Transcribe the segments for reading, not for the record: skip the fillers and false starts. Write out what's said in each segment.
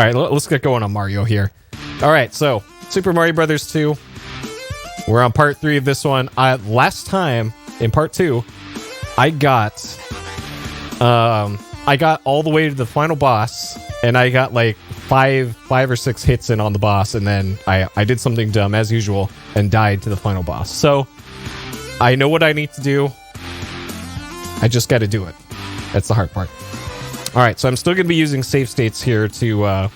right, let's get going on Mario here. All right, so Super Mario Brothers 2. We're on part 3 of this one. Last time in part 2, I got all the way to the final boss, and I got like five or six hits in on the boss, and then I did something dumb as usual and died to the final boss. So I know what I need to do. I just got to do it. That's the hard part. All right, so I'm still going to be using save states here to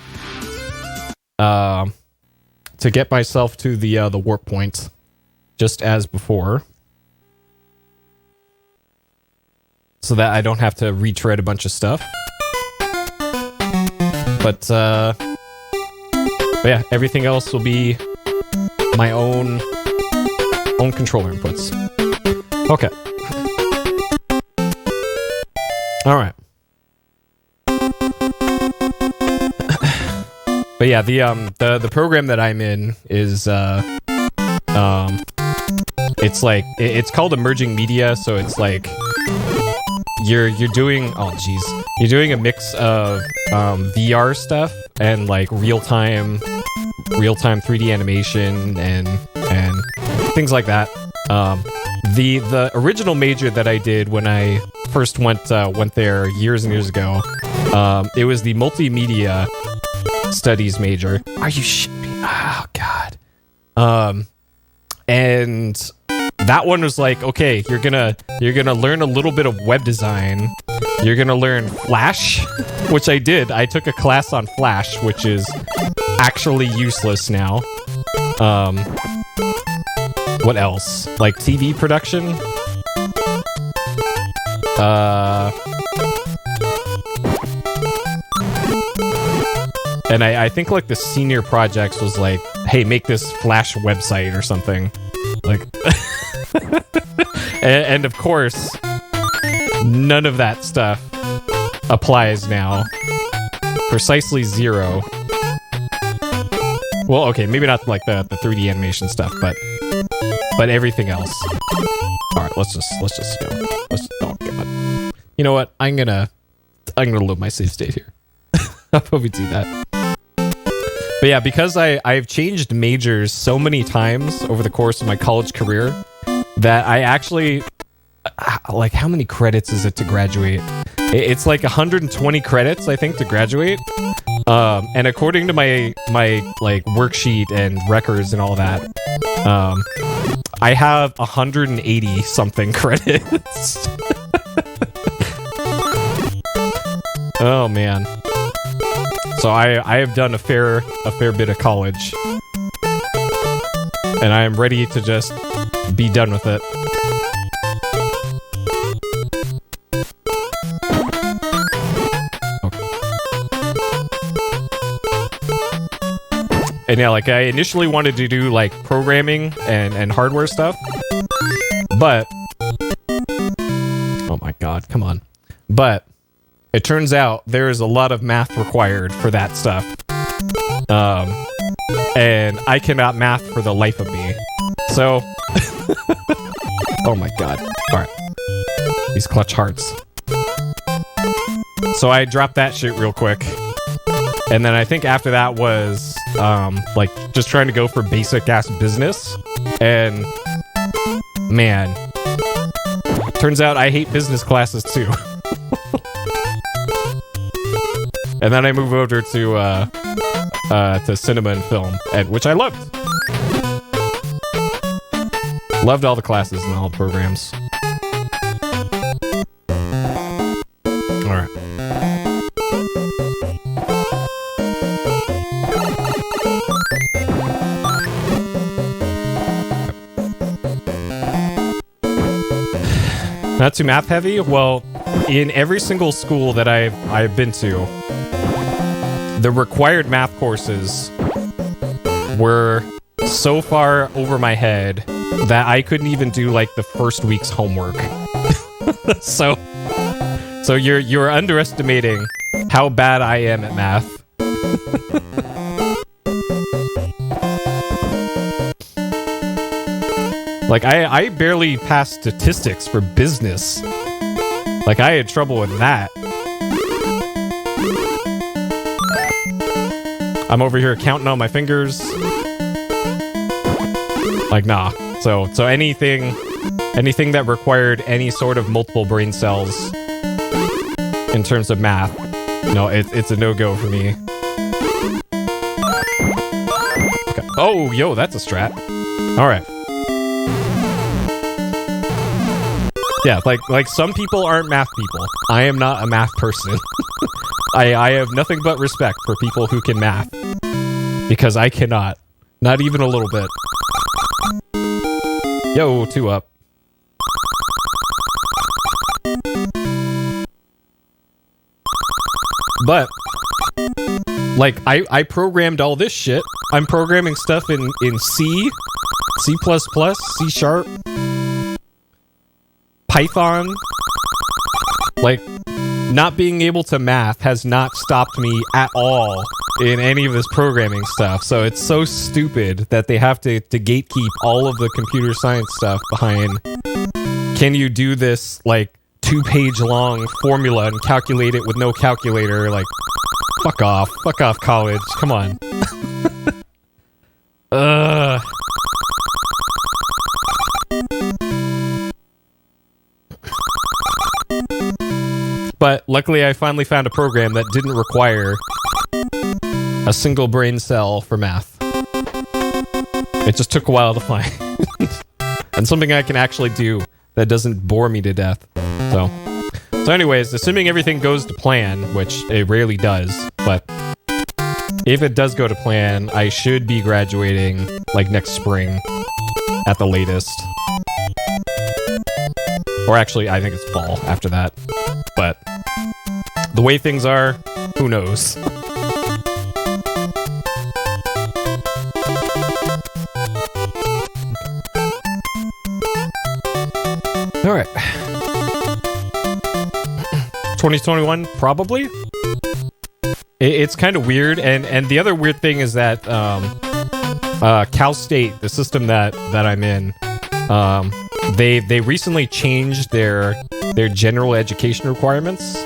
get myself to the warp point, just as before, so that I don't have to retread a bunch of stuff. But yeah, everything else will be my own controller inputs. Okay. All right. But yeah, the program that I'm in is it's like it's called emerging media, so it's like you're doing you're doing a mix of VR stuff and like real-time 3D animation and things like that. The original major that I did when I first went there years and years ago, it was the multimedia studies major. Are you shitting me? Oh god. And that one was like, okay, you're gonna learn a little bit of web design. You're gonna learn Flash, which I did. I took a class on Flash, which is actually useless now. What else? Like TV production? And I think like the senior projects was like, hey, make this Flash website or something. Like, and of course, none of that stuff applies now. Precisely zero. Well, okay, maybe not like the 3D animation stuff, but everything else. All right, let's just go. Oh god. You know what? I'm gonna load my save state here. I'll probably do that. But yeah, because I've changed majors so many times over the course of my college career that I actually, like, how many credits is it to graduate? It's like 120 credits, I think, to graduate. And according to my like worksheet and records and all that, I have 180 something credits. Oh man. So I have done a fair bit of college, and I am ready to just be done with it. Okay. And yeah, like I initially wanted to do like programming and hardware stuff, but oh my god, come on. But it turns out there is a lot of math required for that stuff. And I cannot math for the life of me. So, oh my god. Alright. These clutch hearts. So I dropped that shit real quick. And then I think after that was, like, just trying to go for basic-ass business. And, man. Turns out I hate business classes, too. And then I moved over to cinema and film, which I loved. Loved all the classes and all the programs. All right. Not too math heavy? Well, in every single school that I've been to, the required math courses were so far over my head that I couldn't even do like the first week's homework. So you're underestimating how bad I am at math. Like I barely passed statistics for business. Like I had trouble with that. I'm over here counting on my fingers. Like, nah. So anything that required any sort of multiple brain cells in terms of math, no, it's a no-go for me. Okay. Oh, yo, that's a strat. All right. Yeah, like some people aren't math people. I am not a math person. I have nothing but respect for people who can math. Because I cannot. Not even a little bit. Yo, 2 up. But, like, I programmed all this shit. I'm programming stuff in C, C++, C Sharp, Python. Like, not being able to math has not stopped me at all in any of this programming stuff. So it's so stupid that they have to gatekeep all of the computer science stuff behind, can you do this, like, 2-page long formula and calculate it with no calculator? Like, fuck off college, come on. But luckily I finally found a program that didn't require a single brain cell for math. It just took a while to find. And something I can actually do that doesn't bore me to death. So anyways, assuming everything goes to plan, which it rarely does, but if it does go to plan, I should be graduating like next spring at the latest. Or actually, I think it's fall after that. But the way things are, who knows? All right. 2021, probably. It's kind of weird, and the other weird thing is that Cal State, the system that I'm in, they recently changed their general education requirements,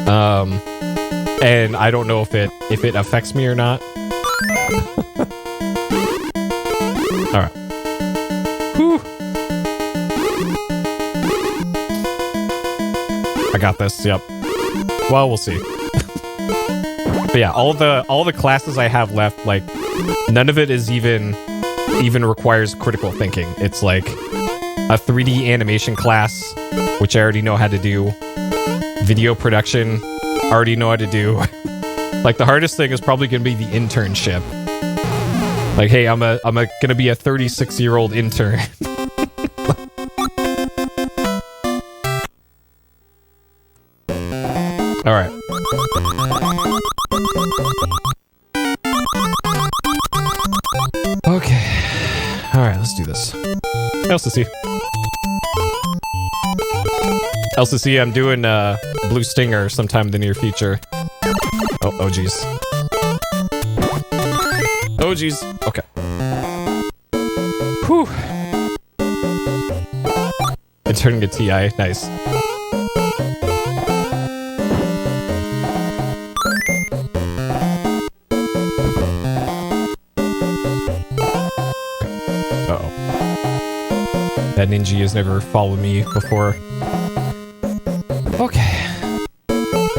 and I don't know if it affects me or not. All right. Whew. I got this. Yep. Well, we'll see. But yeah, all the classes I have left, like, none of it is even requires critical thinking. It's like a 3D animation class, which I already know how to do. Video production, already know how to do. Like, the hardest thing is probably gonna be the internship. Like, hey, I'm gonna be a 36-year-old intern. All right. Okay. All right, let's do this. LCC. LCC, I'm doing Blue Stinger sometime in the near future. Oh geez. Oh geez. Okay. Whew. It's turning to TI. Nice. That ninja has never followed me before. Okay.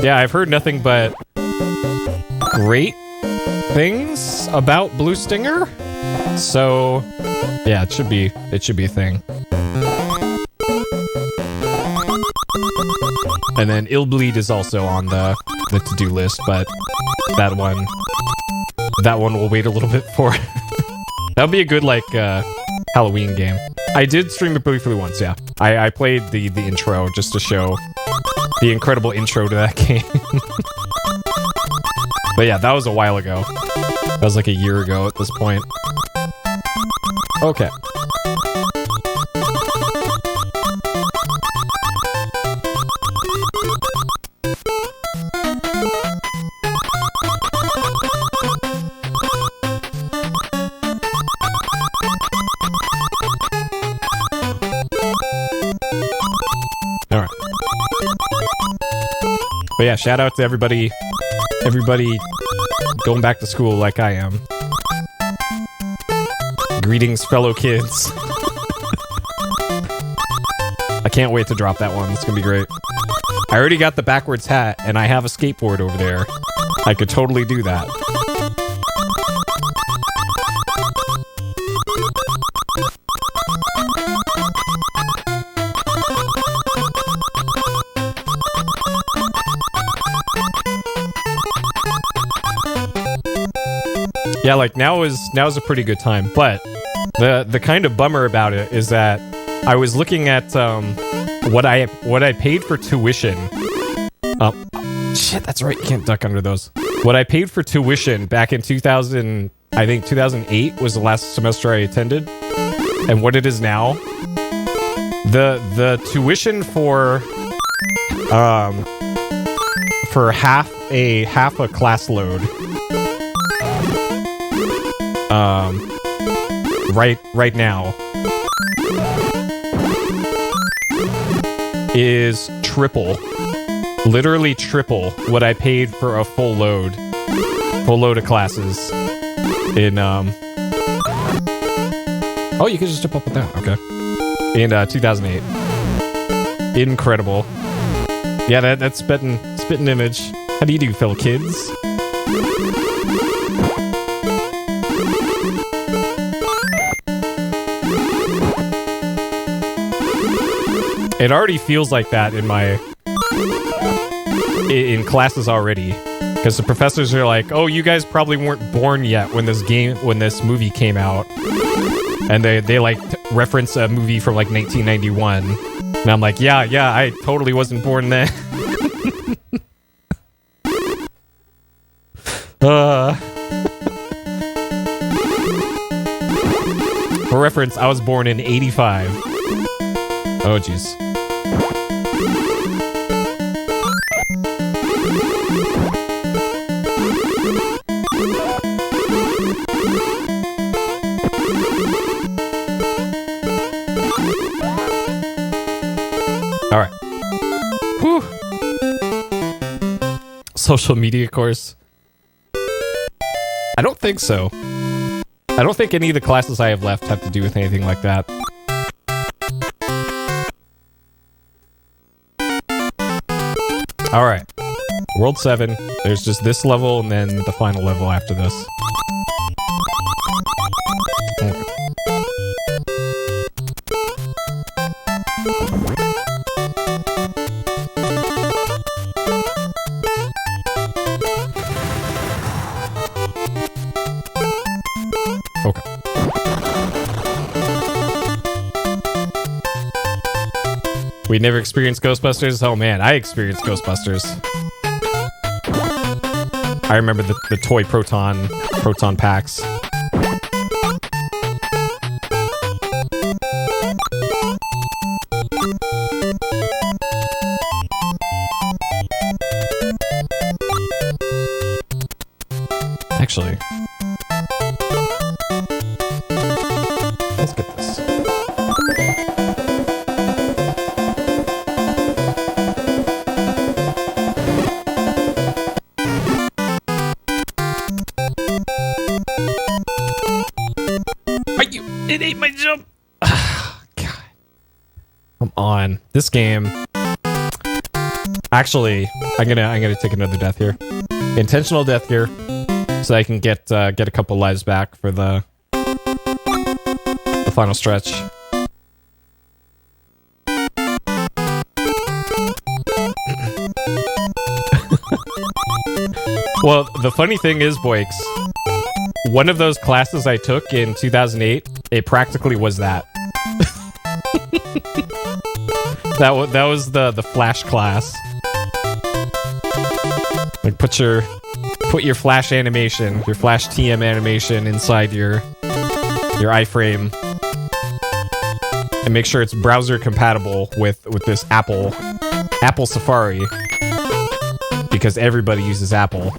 Yeah, I've heard nothing but great things about Blue Stinger. So, yeah, it should be a thing. And then Illbleed is also on the to-do list, but that one will wait a little bit for. That would be a good, like, Halloween game. I did stream it briefly once, yeah. I played the intro just to show the incredible intro to that game. But yeah, that was a while ago. That was like a year ago at this point. Okay. But yeah, shout out to everybody Going back to school like I am. Greetings, fellow kids. I can't wait to drop that one. It's gonna be great. I already got the backwards hat, and I have a skateboard over there. I could totally do that. Yeah, like now's a pretty good time, but the kind of bummer about it is that I was looking at what I paid for tuition. Shit, that's right. You can't duck under those. What I paid for tuition back in 2000, I think 2008 was the last semester I attended, and what it is now. The tuition for half a class load. Right now is triple, literally triple what I paid for a full load of classes in oh, you could just jump up with that. Okay. In 2008. Incredible. Yeah, that's spitting image. How do you do, fellow kids? It already feels like that in classes already, because the professors are like, "Oh, you guys probably weren't born yet when this movie came out," and they like reference a movie from like 1991, and I'm like, "Yeah, I totally wasn't born then." For reference, I was born in '85. Oh, jeez. All right. Whew. Social media course. I don't think so. I don't think any of the classes I have left have to do with anything like that. All right. World 7. There's just this level and then the final level after this. Okay. We never experienced Ghostbusters? Oh man, I experienced Ghostbusters. I remember the toy proton packs. Actually, let's get this. It ate my jump. God. Come on. This game. Actually, I'm gonna take another death here. Intentional death here. So I can get a couple lives back for the final stretch. Well, the funny thing is, Boix, one of those classes I took in 2008, it practically was that. that was the Flash class. Like put your Flash animation, your Flash TM animation inside your iframe, and make sure it's browser compatible with this Apple Safari, because everybody uses Apple.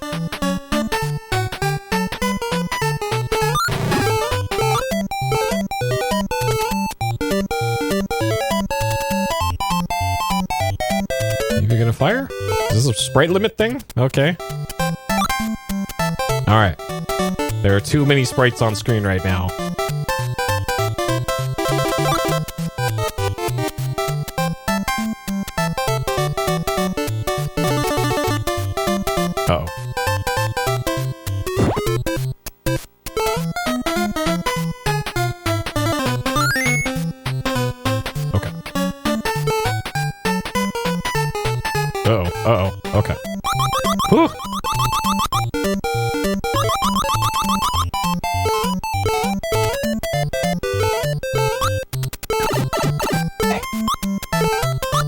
You gonna fire? Is this a sprite limit thing? Okay. Alright. There are too many sprites on screen right now. Uh-oh. Okay. Uh-oh. Uh-oh. Okay. Whew.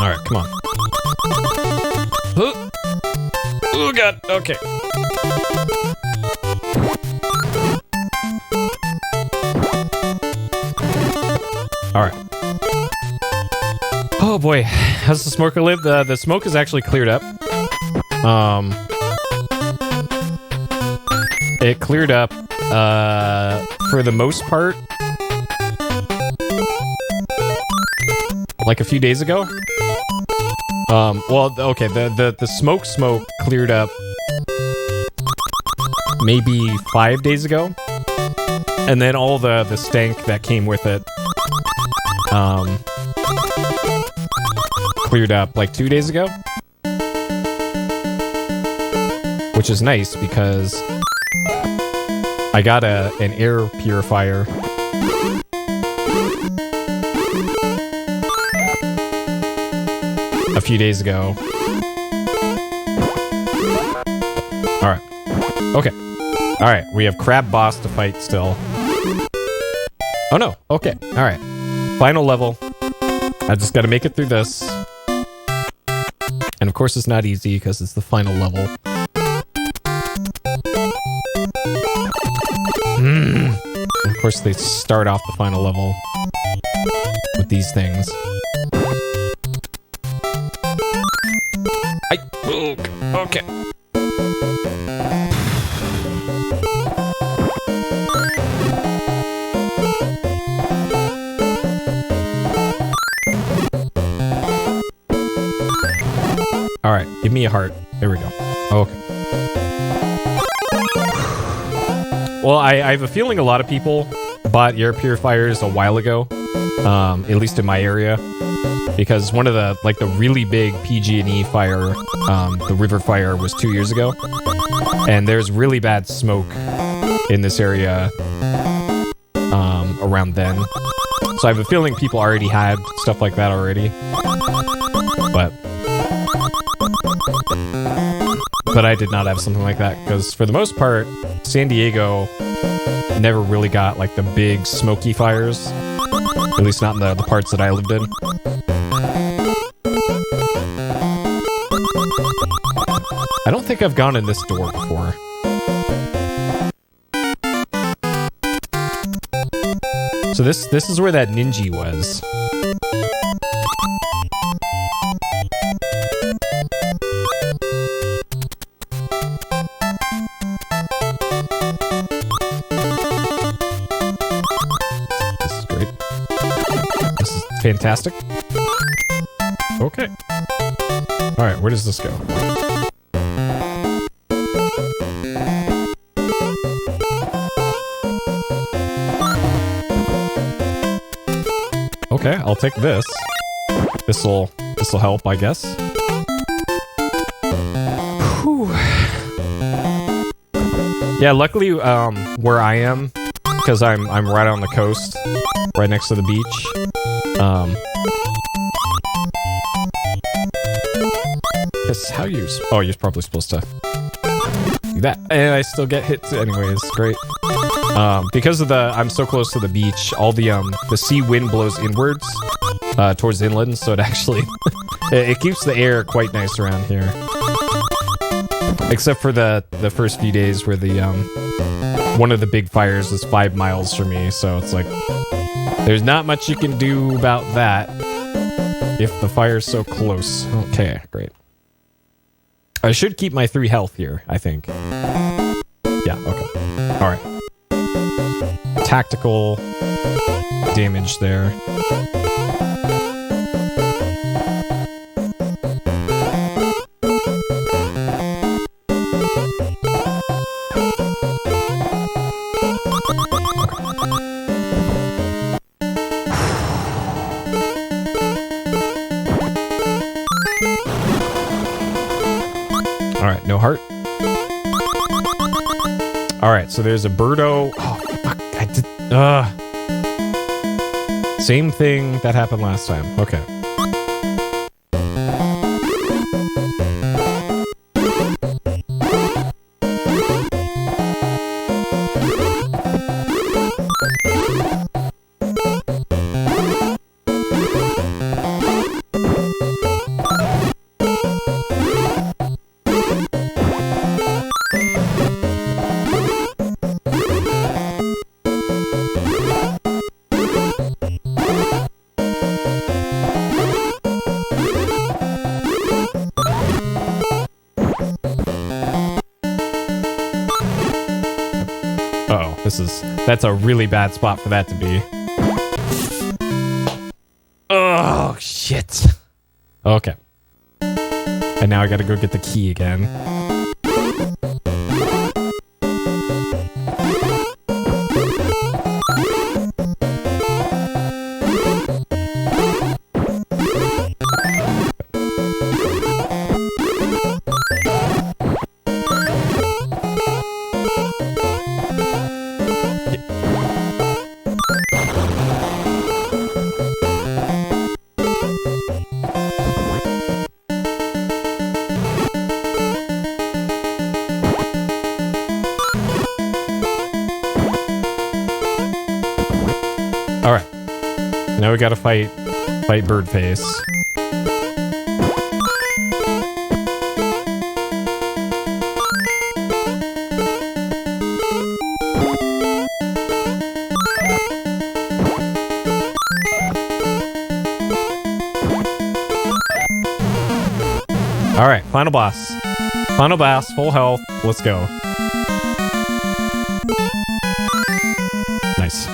Alright, come on. Oh god, okay. Alright. Oh boy, how's the smoker live? The smoke is actually cleared up. It cleared up, for the most part, like a few days ago. Well, okay, the smoke cleared up maybe 5 days ago. And then all the stank that came with it, cleared up like 2 days ago. Which is nice because I got an air purifier. A few days ago. Alright. Okay. Alright, we have Crab Boss to fight still. Oh no, okay. Alright. Final level. I just gotta make it through this. And of course it's not easy because it's the final level. Of course they start off the final level with these things. Okay. Alright, give me a heart. There we go. Okay. Well, I have a feeling a lot of people bought air purifiers a while ago. At least in my area. Because one of the, like, the really big PG&E fire, the river fire, was 2 years ago. And there's really bad smoke in this area around then. So I have a feeling people already had stuff like that already. But I did not have something like that, because for the most part, San Diego never really got, like, the big smoky fires. At least not in the parts that I lived in. I don't think I've gone in this door before. So this is where that ninja was. This is great. This is fantastic. Okay. Alright, where does this go? Okay, I'll take this. This'll help, I guess. Whew. Yeah, luckily, where I am, because I'm right on the coast, right next to the beach. This how you? Oh, you're probably supposed to do that, and I still get hit anyways. Great. Because of I'm so close to the beach, all the sea wind blows inwards, towards inland, so it actually, it keeps the air quite nice around here. Except for the first few days where one of the big fires is 5 miles from me, so it's like, there's not much you can do about that if the fire's so close. Okay, great. I should keep my 3 health here, I think. Yeah, okay. Alright. Tactical damage there. All right, so there's a Birdo. Oh, fuck. I did. Same thing that happened last time. Okay. That's a really bad spot for that to be. Oh, shit. Okay. And now I gotta go get the key again. Now we gotta fight Birdface. Alright, final boss. Final boss, full health, let's go. Nice.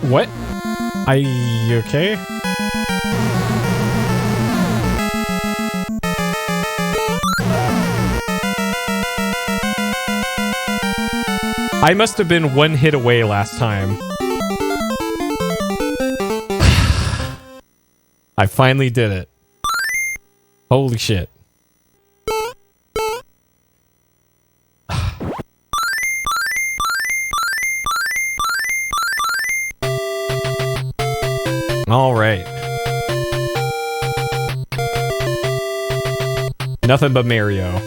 What? You okay? I must have been one hit away last time. I finally did it. Holy shit. All right. Nothing but Mario.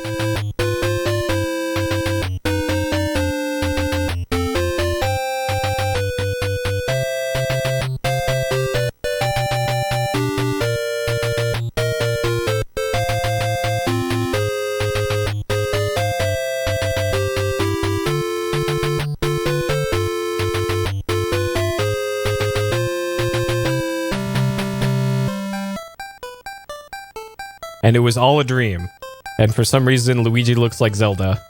And it was all a dream. And for some reason, Luigi looks like Zelda.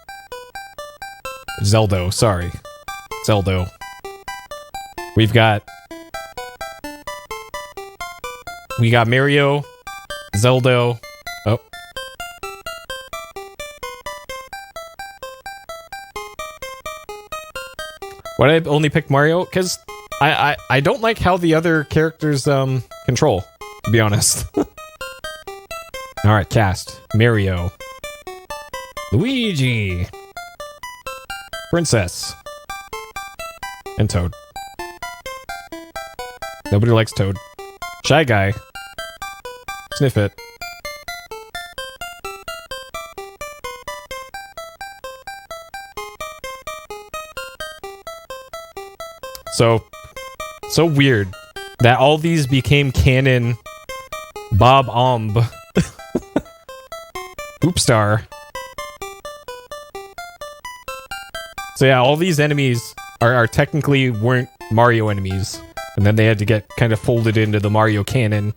Zeldo, sorry. Zeldo. We got Mario, Zeldo. Oh. Why did I only pick Mario? Because I don't like how the other characters control, to be honest. Alright, cast. Mario. Luigi. Princess. And Toad. Nobody likes Toad. Shy Guy. Sniff it. So weird that all these became canon Bob Omb. Oopstar. So yeah, all these enemies are technically weren't Mario enemies. And then they had to get kind of folded into the Mario canon.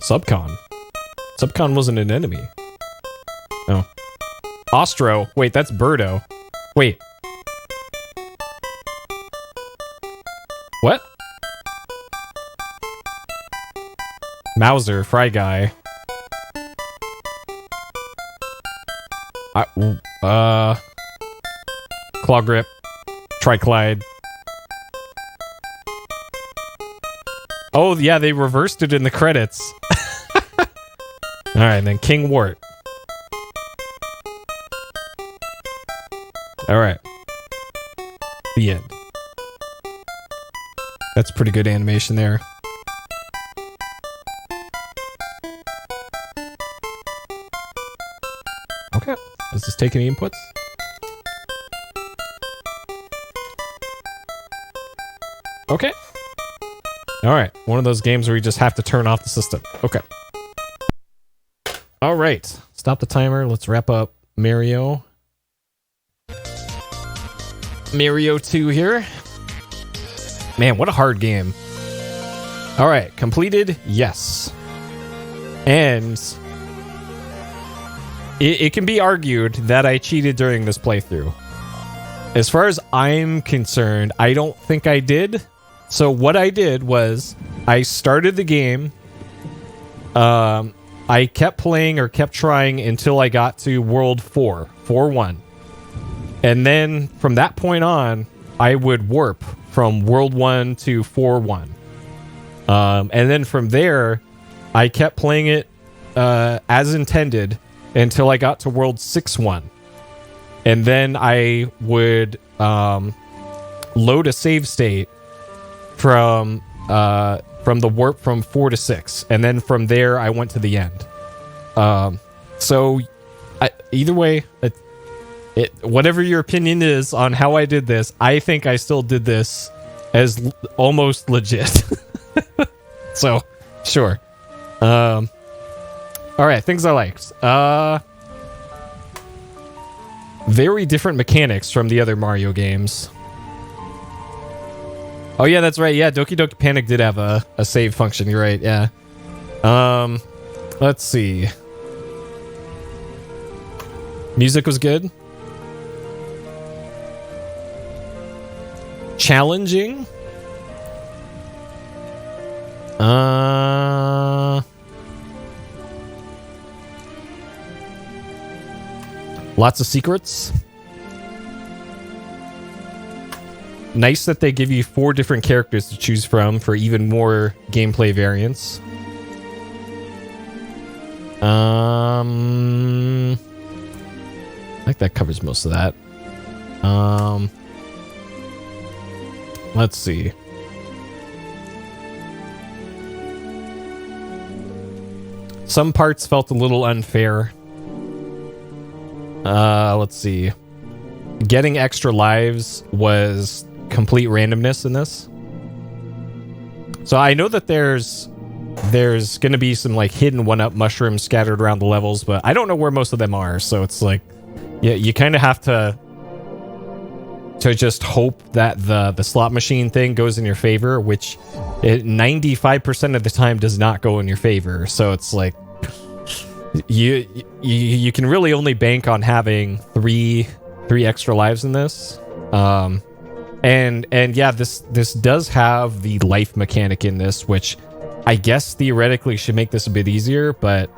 Subcon. Subcon wasn't an enemy. Oh. Ostro. Wait, that's Birdo. Wait. What? Mauser, Fry Guy. Claw Grip. Triclide. Oh, yeah, they reversed it in the credits. Alright, then King Wart. Alright. The end. That's pretty good animation there. Okay. Is this taking inputs? Okay. Alright. One of those games where you just have to turn off the system. Okay. Alright. Stop the timer. Let's wrap up Mario. Mario 2 here. Man, what a hard game. Alright. Completed? Yes. And it can be argued that I cheated during this playthrough. As far as I'm concerned, I don't think I did. So what I did was I started the game. I kept playing or kept trying until I got to World 4-1. And then from that point on, I would warp from World 1 to 4-1. And then from there, I kept playing it as intended until I got to World 6-1. And then I would load a save state from the warp from 4 to 6. And then from there, I went to the end. So either way, whatever your opinion is on how I did this, I think I still did this as almost legit. So, sure. All right, things I liked. Very different mechanics from the other Mario games. Oh yeah, that's right. Yeah, Doki Doki Panic did have a save function. You're right. Yeah. Let's see. Music was good. Challenging. Lots of secrets. Nice that they give you 4 different characters to choose from for even more gameplay variants. I think that covers most of that. Let's see. Some parts felt a little unfair. Let's see. Getting extra lives was complete randomness in this. So I know that there's going to be some like hidden one-up mushrooms scattered around the levels, but I don't know where most of them are. So it's like, yeah, you kind of have to just hope that the slot machine thing goes in your favor, which 95% of the time does not go in your favor. So it's like you can really only bank on having three extra lives in this. And yeah, this does have the life mechanic in this, which I guess theoretically should make this a bit easier, but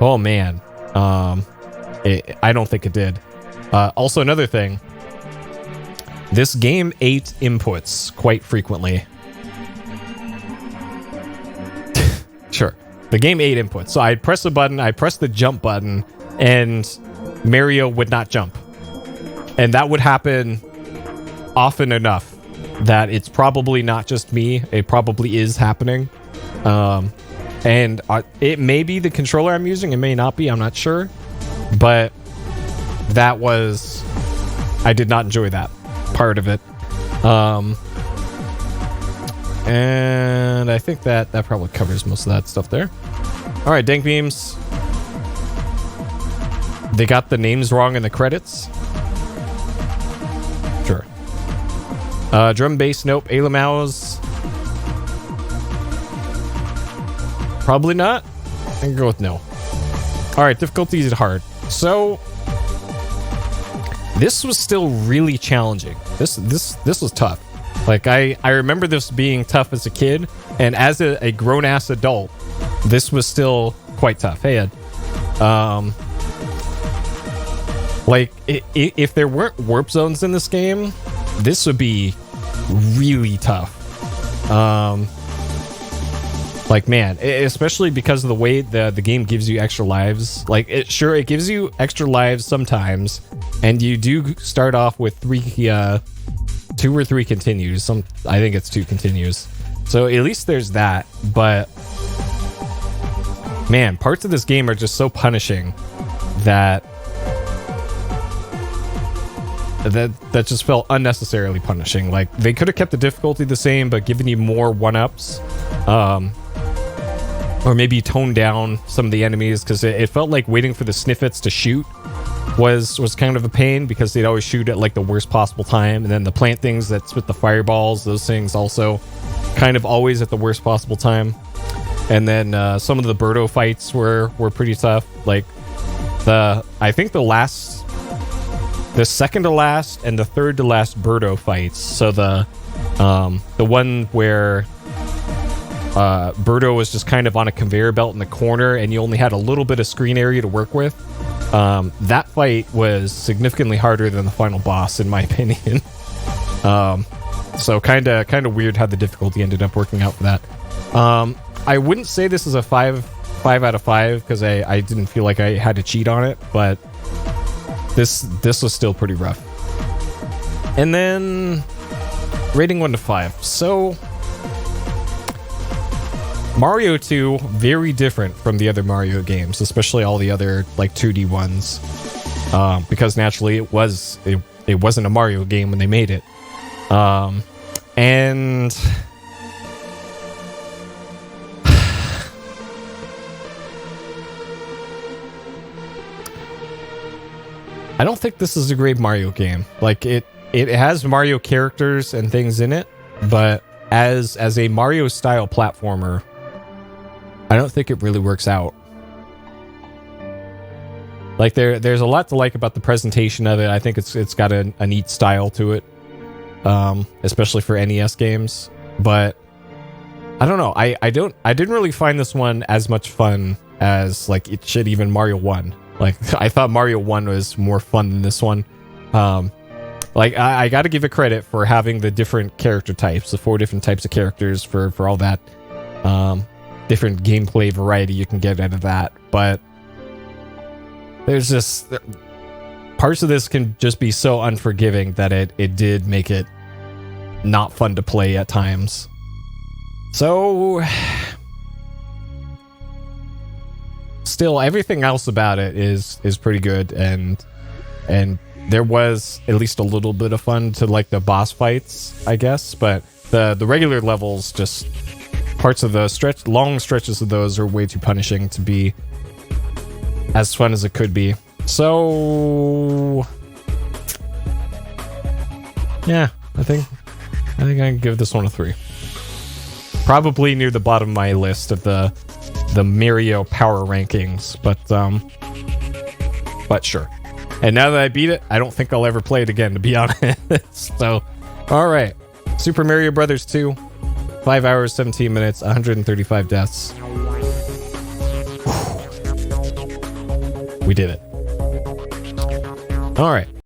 oh man, I don't think it did. Also, another thing, this game ate inputs quite frequently. Sure, the game ate inputs. So I'd press a button, I press the jump button, and Mario would not jump. And that would happen often enough that it's probably not just me. It probably is happening. And it may be the controller I'm using. It may not be. I'm not sure. But that was, I did not enjoy that part of it. And I think that probably covers most of that stuff there. All right, Dank Beams. They got the names wrong in the credits. Sure. Drum bass, nope. Alamaus. Probably not. I can go with no. All right, difficulty is hard. So this was still really challenging. This was tough. Like I remember this being tough as a kid, and as a grown-ass adult, this was still quite tough. Hey, Ed. Like if there weren't warp zones in this game, this would be really tough. Like, man, especially because of the way the game gives you extra lives. Like, it gives you extra lives sometimes, and you do start off with 2 or 3 continues. I think it's 2 continues. So at least there's that. But man, parts of this game are just so punishing that just felt unnecessarily punishing. Like, they could have kept the difficulty the same, but given you more 1-ups, or maybe toned down some of the enemies, because it felt like waiting for the sniffets to shoot was kind of a pain, because they'd always shoot at like the worst possible time, and then the plant things that spit the fireballs, those things also kind of always at the worst possible time. And then some of the Birdo fights were pretty tough. Like I think the second to last and the third to last Birdo fights. So the one where Birdo was just kind of on a conveyor belt in the corner, and you only had a little bit of screen area to work with. That fight was significantly harder than the final boss, in my opinion. So kind of weird how the difficulty ended up working out for that. I wouldn't say this is a 5 out of 5, because I didn't feel like I had to cheat on it, but this was still pretty rough. And then rating 1 to 5. So Mario 2, very different from the other Mario games, especially all the other like 2D ones, because naturally it wasn't a Mario game when they made it, and I don't think this is a great Mario game. Like it has Mario characters and things in it, but as a Mario style platformer, I don't think it really works out. Like there's a lot to like about the presentation of it. I think it's got a neat style to it, especially for NES games. But I don't know. I didn't really find this one as much fun as like it should, even Mario 1. Like I thought Mario 1 was more fun than this one. Like I got to give it credit for having the different character types, the 4 different types of characters for all that. Different gameplay variety you can get out of that, but there's just parts of this can just be so unforgiving that it did make it not fun to play at times. So still, everything else about it is pretty good, and there was at least a little bit of fun to like the boss fights, I guess, but the regular levels, just parts of the long stretches of those are way too punishing to be as fun as it could be. So yeah, I think I can give this one a 3. Probably near the bottom of my list of the Mario power rankings, but sure. And now that I beat it, I don't think I'll ever play it again, to be honest. So, all right, Super Mario Brothers 2. 5 hours, 17 minutes, 135 deaths. We did it. All right.